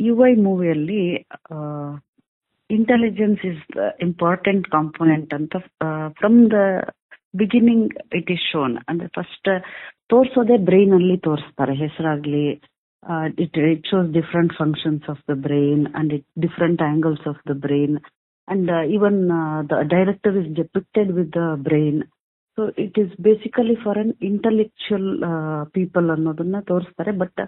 UI ಮೂವಿಯಲ್ಲಿ intelligence is the important component ಅಂತ from the beginning it is shown. ಅಂದ್ರೆ first ತೋರಿಸೋದೇ brain ಅಲ್ಲಿ ತೋರಿಸ್ತಾರೆ. ಹೆಸರಾಗ್ಲಿ it shows different functions of the brain and different angles of the brain and even the director is depicted with the brain. So it is basically for an intellectual people ಅನ್ನೋದನ್ನ ತೋರಿಸ್ತಾರೆ. But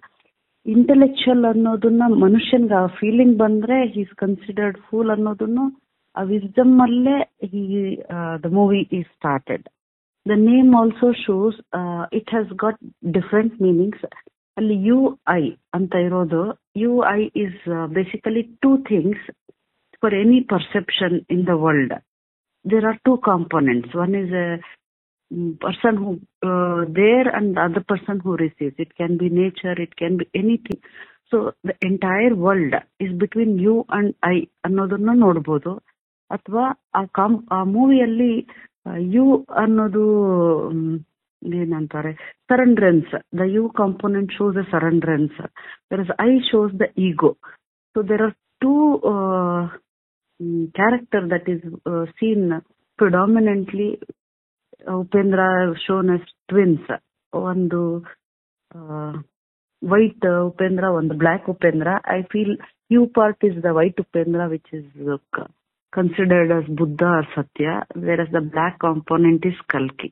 intellectual ಅನ್ನೋದನ್ನ ಮನುಷ್ಯನ್ಗೆ ಆ feeling ಬಂದ್ರೆ is considered pool ಅನ್ನೋದನ್ನು ಆ wisdom ಅಲ್ಲೇ the movie is started. The name also shows it has got different meanings. ಅಲ್ಲಿ UI ಅಂತ ಇರೋದು, UI is basically two things for any perception in the world. There are two components. One is a person who there and the other person who receives. It can be nature, it can be anything. So the entire world is between you and I ಅನ್ನೋದನ್ನ ನೋಡ್ಬೋದು. ಅಥವಾ ಆ ಮೂವಿಯಲ್ಲಿ U ಅನ್ನೋದು ಏನಂತಾರೆ, surrenderance. The U component shows the surrenderance, whereas I shows the ego. So there are two character that is seen predominantly. Upendra shown as twins. ಒಂದು white Upendra, ಒಂದು black Upendra. I feel you part is the white Upendra which is considered as Buddha or Satya, whereas the black component is Kalki.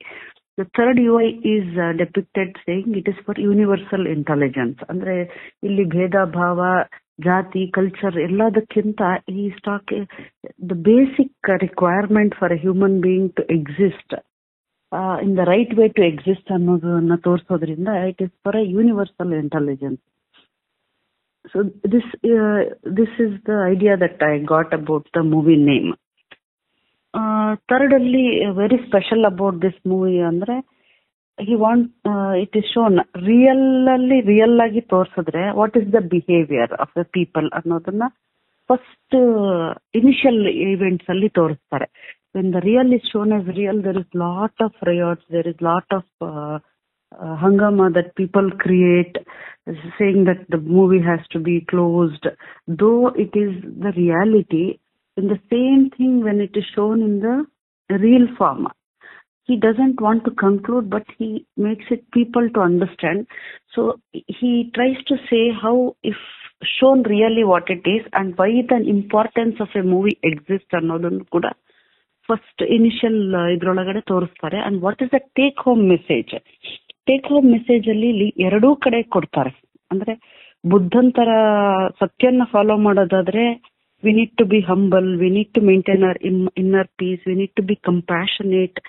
The third UI is depicted saying it is for universal intelligence. ಅಂದ್ರೆ ಇಲ್ಲಿ ಭೇದ ಭಾವ, ಜಾತಿ, culture ಎಲ್ಲದಕ್ಕಿಂತ ಈ stock the basic requirement for a human being to exist in the right way to exist ಅನ್ನೋದನ್ನ ತೋರಿಸೋದ್ರಿಂದ it is for a universal intelligence. So this is the idea that I got about the movie name. Third ಅಲ್ಲಿ very special about this movie ಅಂದ್ರೆ it is shown real ಆಗಿ ತೋರಿಸಿದ್ರೆ what is the behaviour of the people ಅನ್ನೋದನ್ನ first initial events ಅಲ್ಲಿ ತೋರಿಸ್ತಾರೆ. When the real is shown as real, there is lot of riots, there is lot of hangama that people create, saying that the movie has to be closed. Though it is the reality, in the same thing when it is shown in the real form, he doesn't want to conclude, but he makes it people to understand. So he tries to say how, if shown really what it is and why the importance of a movie exists ಅನ್ನೋದನ್ನು ಕೂಡ first initial ಇದ್ರೊಳಗಡೆ ತೋರಿಸ್ತಾರೆ. And what is the take home message? Take home message ಅಲ್ಲಿ ಎರಡೂ ಕಡೆ ಕೊಡ್ತಾರೆ. ಅಂದ್ರೆ ಬುದ್ಧನ್ ತರ ಸತ್ಯನ ಫಾಲೋ ಮಾಡೋದಾದ್ರೆ we need to be humble, we need to maintain our inner peace, we need to be compassionate,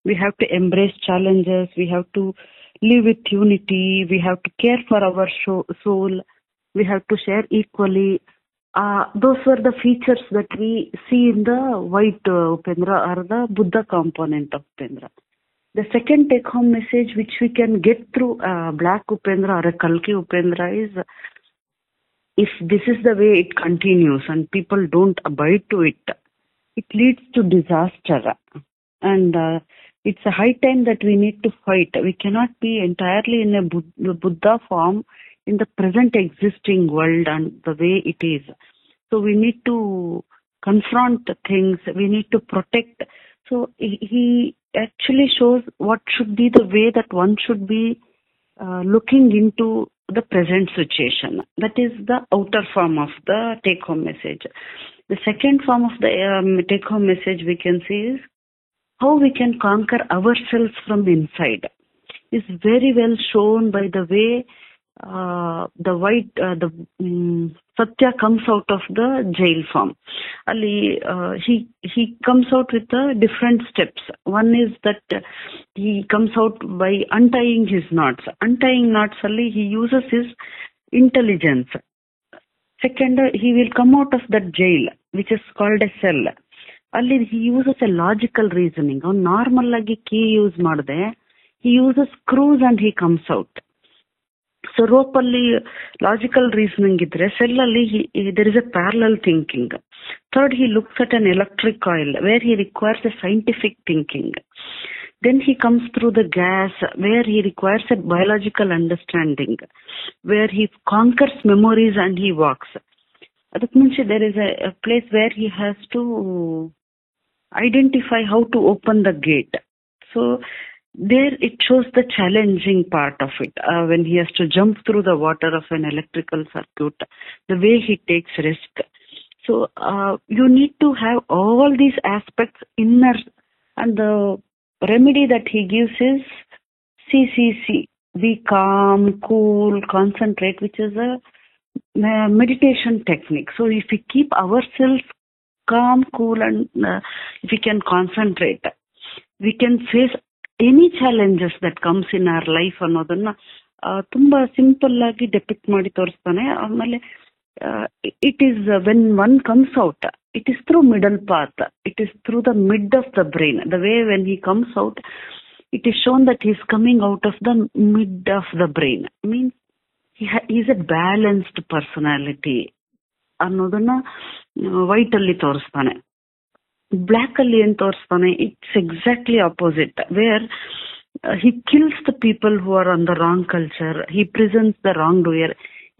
we have to embrace challenges, we have to live with unity, we have to care for our soul, we have to share equally. Those were the features that we see in the white Upendra or the Buddha component of Upendra. The second take home message which we can get through black Upendra or a Kalki Upendra is, if this is the way it continues and people don't abide to it, it leads to disaster. And it's a high time that we need to fight. We cannot be entirely in a Buddha form in the present existing world and the way it is. So we need to confront things, we need to protect. So he actually shows what should be the way that one should be looking into the present situation. That is the outer form of the take home message. The second form of the take home message we can see is how we can conquer ourselves from inside. Is very well shown by the way the white Satya comes out of the jail form. Ali he comes out with the different steps. One is that he comes out by untying his knots. Untying knots ali he uses his intelligence. Second, he will come out of that jail which is called a cell. Ali he uses a logical reasoning. Normal agi key use madde he uses screws and he comes out. So rope alli logical reasoning idre, cell alli there is a parallel thinking. Third, he looks at an electric coil where he requires a scientific thinking. Then he comes through the gas where he requires a biological understanding, where he conquers memories and he walks. ಅದಕ್ಕೆ ಮುಂಚೆ there is a place where he has to identify how to open the gate. So there it shows the challenging part of it, when he has to jump through the water of an electrical circuit, the way he takes risk. So you need to have all these aspects inner, and the remedy that he gives is CCC, be calm, cool, concentrate, which is a meditation technique. So if we keep ourselves calm, cool, and if we can concentrate, we can face any challenges that comes in our life ಅನ್ನೋದನ್ನ ತುಂಬಾ simple ಆಗಿ depict ಮಾಡಿ ತೋರಿಸ್ತಾನೆ. ಆಮೇಲೆ it is when one comes out, it is through middle path, it is through the mid of the brain. The way when he comes out, it is shown that he is coming out of the mid of the brain. Means he is a balanced personality ಅನ್ನೋದನ್ನ white ಅಲ್ಲಿ ತೋರಿಸ್ತಾನೆ. Black ಅಲ್ಲಿ ಏನ್ ತೋರಿಸ್ತಾನೆ, it's exactly opposite, where he kills the people who are on the wrong culture, he presents the wrong doer.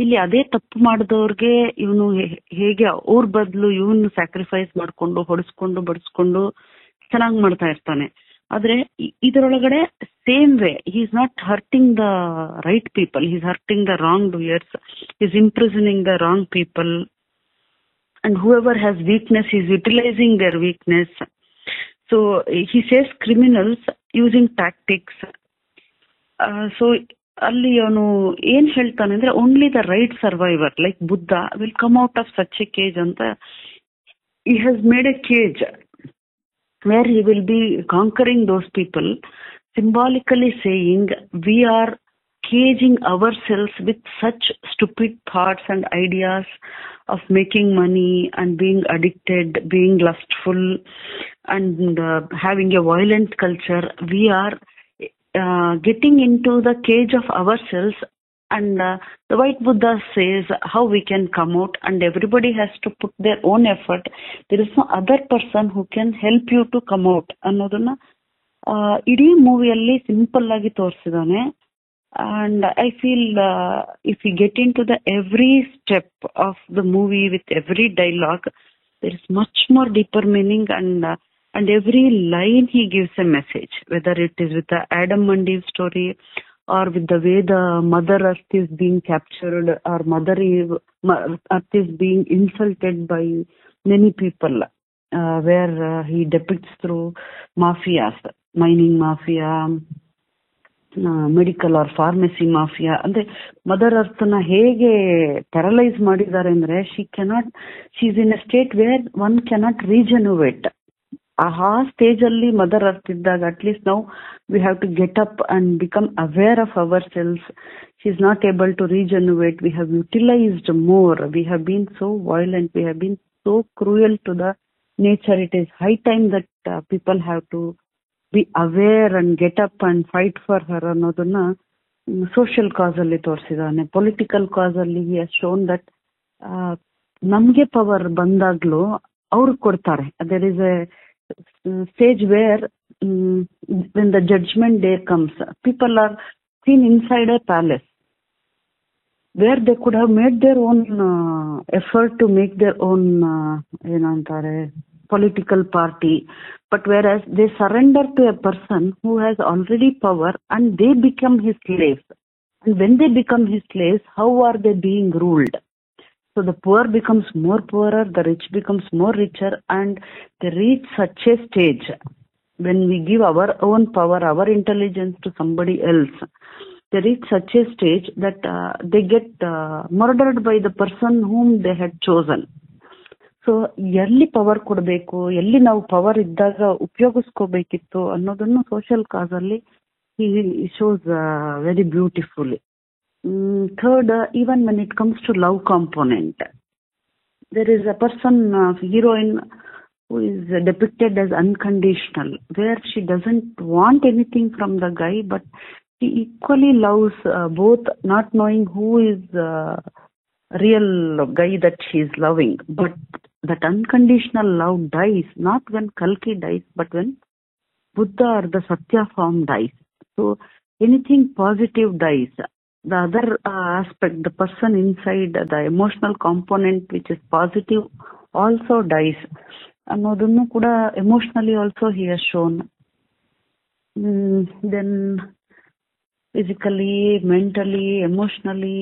ಇಲ್ಲಿ ಅದೇ ತಪ್ಪು ಮಾಡಿದವ್ರಿಗೆ ಇವನು ಹೇಗೆ ಅವ್ರ ಬದಲು ಇವನು ಸ್ಯಾಕ್ರಿಫೈಸ್ ಮಾಡ್ಕೊಂಡು ಹೊಡೆಸ್ಕೊಂಡು ಬಡಿಸ್ಕೊಂಡು ಚೆನ್ನಾಗಿ ಮಾಡ್ತಾ ಇರ್ತಾನೆ. ಆದ್ರೆ ಇದರೊಳಗಡೆ same way he is not hurting the right people, he is hurting the wrong doers, he is imprisoning the wrong people, and whoever has weakness, he is utilizing their weakness. So he says criminals using tactics. So ಅಲ್ಲಿ ಅವನು ಏನ್ ಹೇಳ್ತಾನೆ ಅಂದ್ರೆ, only the right survivor like Buddha will come out of such A cage ಅಂತ. he has made a cage where he will be conquering those people, symbolically saying we are caging ourselves with such stupid thoughts and ideas of making money and being addicted, being lustful, and having a violent culture. We are getting into the cage of ourselves, and the white Buddha says how we can come out, and everybody has to put their own effort. There is no other person who can help you to come out ಅನ್ನೋದನ್ನ ಇಡೀ ಮೂವಿಯಲ್ಲಿ simple ಆಗಿ ತೋರಿಸಿದಾನೆ. And I feel if we get into the every step of the movie with every dialogue, there is much more deeper meaning, and every line he gives a message, whether it is with the Adam and Eve story, or with the way the Mother Earth is being captured, or Mother Earth is being insulted by many people, where he depicts through mafias, mining mafia, medical or pharmacy mafia. ಅಂದ್ರೆ mother earth ನ ಹೇಗೆ paralyse ಮಾಡಿದ್ದಾರೆ ಅಂದ್ರೆ, she is in a state where one cannot rejuvenate. ಆ stage ಅಲ್ಲಿ mother earth ಇದ್ದಾಗ at least ನಾವು we have to get up and become aware of ourselves. She is not able to rejuvenate. We have utilised more. We have been so violent. We have been so cruel to the nature. It is high time that people have to be aware and get up and fight for her ಅನ್ನೋದನ್ನ social ಕಾಸ್ ಅಲ್ಲಿ ತೋರಿಸಿದಾನೆ. Political ಕಾಸ್ ಅಲ್ಲಿ he has shown that ನಮ್ಗೆ power ಬಂದಾಗ್ಲೂ ಅವ್ರು ಕೊಡ್ತಾರೆ. there is a stage where when the judgment day comes, people are seen inside a palace where they could have made their own effort to make their own ಏನಂತಾರೆ political party, but whereas they surrender to a person who has already power and they become his slaves. And when they become his slaves, how are they being ruled? So the poor becomes more poorer, the rich becomes more richer, and they reach such a stage when we give our own power, our intelligence to somebody else. They reach such a stage that they get murdered by the person whom they had chosen. So ಎಲ್ಲಿ power ಕೊಡಬೇಕು, ಎಲ್ಲಿ ನಾವು power ಇದ್ದಾಗ ಉಪಯೋಗಿಸ್ಕೋಬೇಕಿತ್ತು ಅನ್ನೋದನ್ನು social ಕಾಸ್ ಅಲ್ಲಿ he shows very beautifully. Third, even when it comes to love component, there is a person, heroine, who is depicted as unconditional, where she doesn't want anything from the guy, but she equally loves both, not knowing who is real guy that she is loving. But that unconditional love dies not when Kalki dies, but when Buddha or the Satya form dies. So anything positive dies. the other aspect, the person inside, the emotional component which is positive also dies ಅನ್ನೋದನ್ನು ಕೂಡ emotionally also he has shown. Then physically, mentally, emotionally,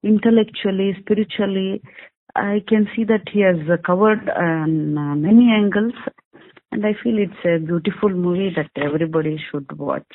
intellectually, spiritually, I can see that he has covered many angles, and I feel it's a beautiful movie that everybody should watch.